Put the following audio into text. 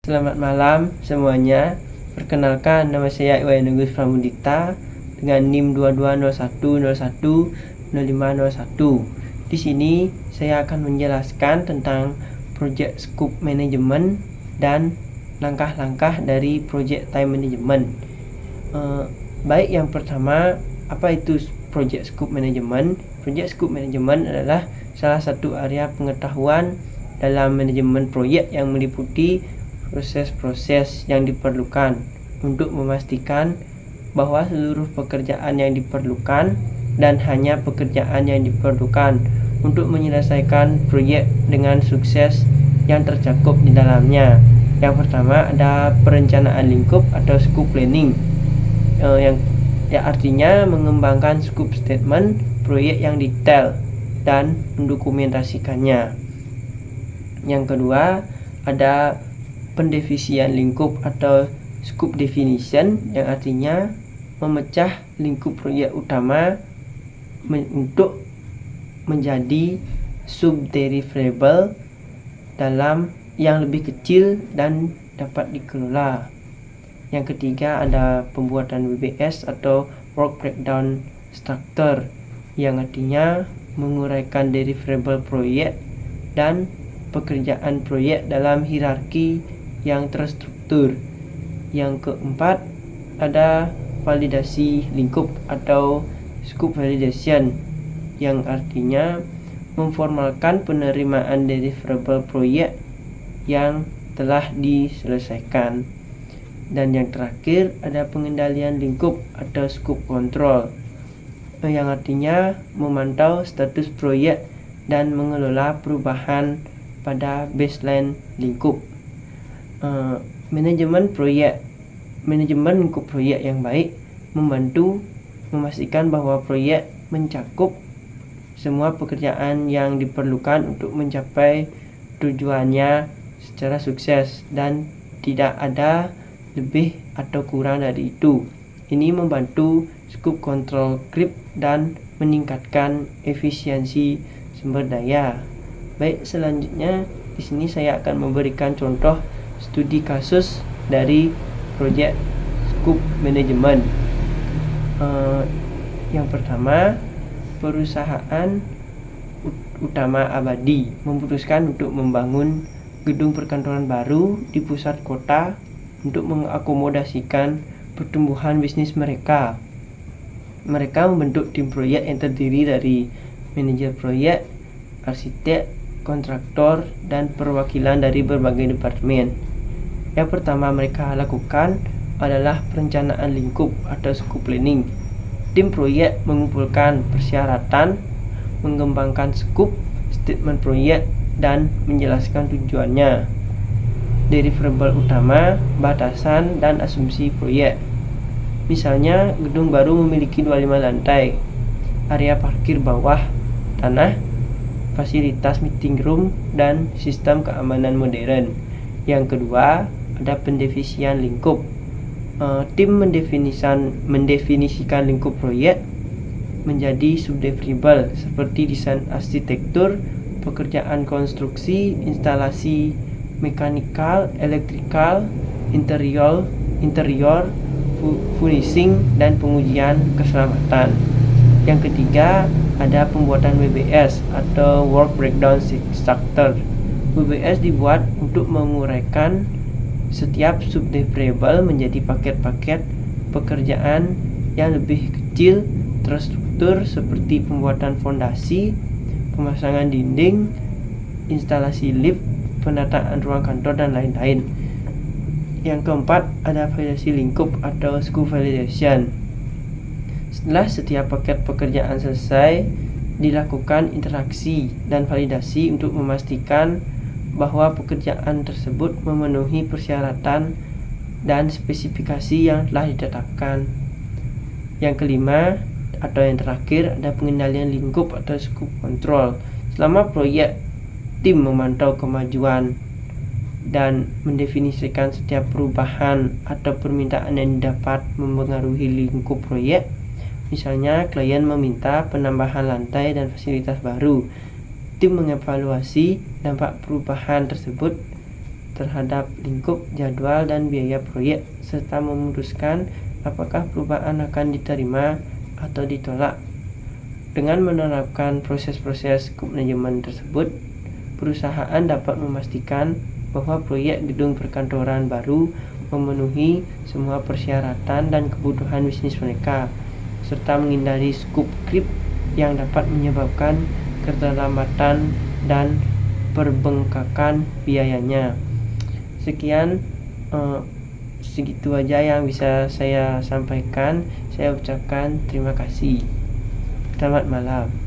Selamat malam semuanya. Perkenalkan, nama saya Iwayan Agus Pramudita dengan NIM 2201010501. Di sini saya akan menjelaskan tentang proyek scope management dan langkah-langkah dari proyek time management. Baik, yang pertama, apa itu proyek scope management? Proyek scope management adalah salah satu area pengetahuan dalam manajemen proyek yang meliputi proses-proses yang diperlukan untuk memastikan bahwa seluruh pekerjaan yang diperlukan dan hanya pekerjaan yang diperlukan untuk menyelesaikan proyek dengan sukses yang tercakup di dalamnya. Yang pertama ada perencanaan lingkup atau scope planning, yang artinya mengembangkan scope statement proyek yang detail dan mendokumentasikannya. Yang kedua ada pendefinisian lingkup atau scope definition, yang artinya memecah lingkup proyek utama untuk menjadi sub-deliverable dalam yang lebih kecil dan dapat dikelola. Yang ketiga ada pembuatan WBS atau Work Breakdown Structure, yang artinya menguraikan deliverable proyek dan pekerjaan proyek dalam hierarki yang terstruktur. Yang keempat ada validasi lingkup atau scope validation, yang artinya memformalkan penerimaan deliverable proyek yang telah diselesaikan. Dan yang terakhir ada pengendalian lingkup atau scope control, yang artinya memantau status proyek dan mengelola perubahan pada baseline lingkup. Manajemen lingkup proyek yang baik membantu memastikan bahwa proyek mencakup semua pekerjaan yang diperlukan untuk mencapai tujuannya secara sukses dan tidak ada lebih atau kurang dari itu. Ini membantu scope control creep dan meningkatkan efisiensi sumber daya. Baik, selanjutnya di sini saya akan memberikan contoh studi kasus dari proyek scope management. Yang pertama, perusahaan utama abadi memutuskan untuk membangun gedung perkantoran baru di pusat kota untuk mengakomodasikan pertumbuhan bisnis mereka. Mereka membentuk tim proyek yang terdiri dari manajer proyek, arsitek, kontraktor, dan perwakilan dari berbagai departemen. Yang pertama mereka lakukan adalah perencanaan lingkup atau scope planning. Tim proyek mengumpulkan persyaratan, mengembangkan scope, statement proyek, dan menjelaskan tujuannya, deliverable utama, batasan, dan asumsi proyek. Misalnya, gedung baru memiliki 25 lantai, area parkir bawah tanah, fasilitas meeting room, dan sistem keamanan modern. Yang kedua ada pendefinisian lingkup. Tim mendefinisikan lingkup proyek menjadi subdeliverable seperti desain arsitektur, pekerjaan konstruksi, instalasi mekanikal, elektrikal, interior, finishing, dan pengujian keselamatan. Yang ketiga ada pembuatan WBS atau Work Breakdown Structure. WBS dibuat untuk menguraikan setiap subdeliverable menjadi paket-paket pekerjaan yang lebih kecil, terstruktur, seperti pembuatan fondasi, pemasangan dinding, instalasi lift, penataan ruang kantor, dan lain-lain. Yang keempat ada validasi lingkup atau scope validation. Setelah setiap paket pekerjaan selesai, dilakukan interaksi dan validasi untuk memastikan bahwa pekerjaan tersebut memenuhi persyaratan dan spesifikasi yang telah ditetapkan. Yang kelima atau yang terakhir ada pengendalian lingkup atau scope control. Selama proyek, tim memantau kemajuan dan mendefinisikan setiap perubahan atau permintaan yang dapat mempengaruhi lingkup proyek. Misalnya, klien meminta penambahan lantai dan fasilitas baru. Tim mengevaluasi dampak perubahan tersebut terhadap lingkup, jadwal, dan biaya proyek, serta memutuskan apakah perubahan akan diterima atau ditolak. Dengan menerapkan proses-proses scope manajemen tersebut, perusahaan dapat memastikan bahwa proyek gedung perkantoran baru memenuhi semua persyaratan dan kebutuhan bisnis mereka, serta menghindari scope creep yang dapat menyebabkan keterlambatan dan perbengkakan biayanya. Sekian, segitu aja yang bisa saya sampaikan. Saya ucapkan terima kasih. Selamat malam.